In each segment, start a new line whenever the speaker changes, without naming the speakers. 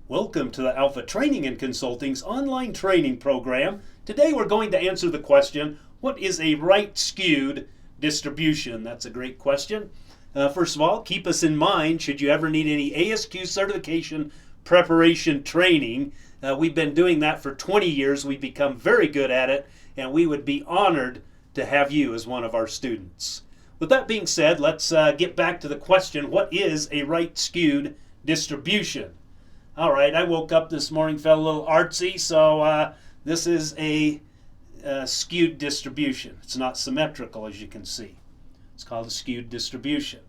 Welcome to the Alpha Training and Consulting's online training program. Today we're going to answer the question, what is a right skewed distribution? That's a great question. First of all, keep us in mind should you ever need any ASQ certification preparation training. We've been doing that for 20 years. We've become very good at it, and we would be honored to have you as one of our students. With that being said, let's get back to the question, what is a right skewed distribution? All right, I woke up this morning, felt a little artsy, so this is a skewed distribution. It's not symmetrical, as you can see. It's called a skewed distribution.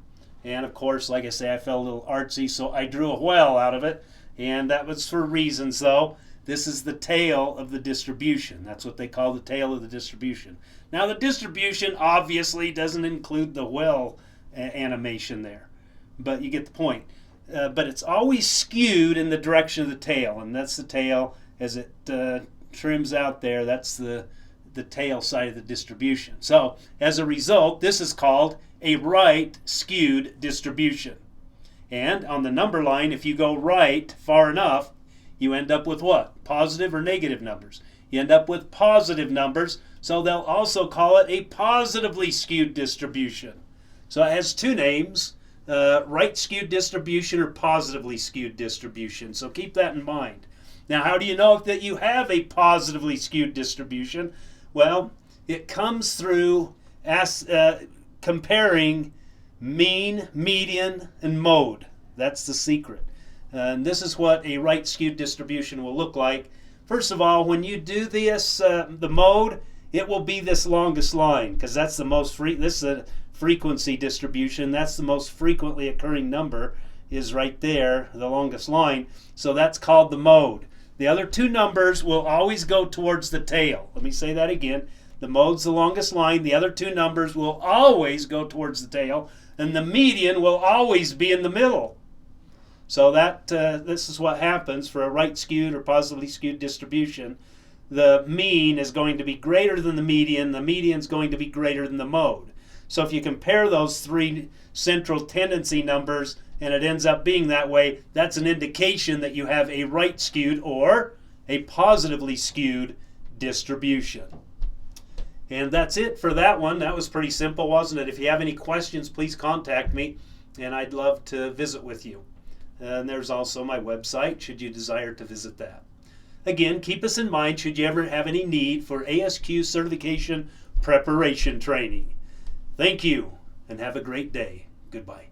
And of course, like I say, I felt a little artsy, so I drew a whale out of it, and that was for reasons, though. This is the tail of the distribution. That's what they call the tail of the distribution. Now, the distribution obviously doesn't include the whale animation there, but you get the point. But it's always skewed in the direction of the tail, and that's the tail as it trims out there. That's the tail side of the distribution. So as a result, this is called a right skewed distribution. And on the number line, if you go right far enough, you end up with what? Positive or negative numbers. You end up with positive numbers, so they'll also call it a positively skewed distribution. So it has two names. Right skewed distribution or positively skewed distribution. So keep that in mind. Now, how do you know that you have a positively skewed distribution? Well, it comes through comparing mean, median, and mode. That's the secret. And this is what a right skewed distribution will look like. First of all, when you do this, the mode, it will be this longest line, because that's the most this is a frequency distribution. That's the most frequently occurring number is right there, the longest line. So that's called the mode. The other two numbers will always go towards the tail. Let me say that again. The mode's the longest line. The other two numbers will always go towards the tail, and the median will always be in the middle. So that this is what happens for a right skewed or positively skewed distribution. The mean is going to be greater than the median is going to be greater than the mode. So if you compare those three central tendency numbers and it ends up being that way, that's an indication that you have a right skewed or a positively skewed distribution. And that's it for that one. That was pretty simple, wasn't it? If you have any questions, please contact me, and I'd love to visit with you. And there's also my website, should you desire to visit that. Again, keep us in mind should you ever have any need for ASQ certification preparation training. Thank you, and have a great day. Goodbye.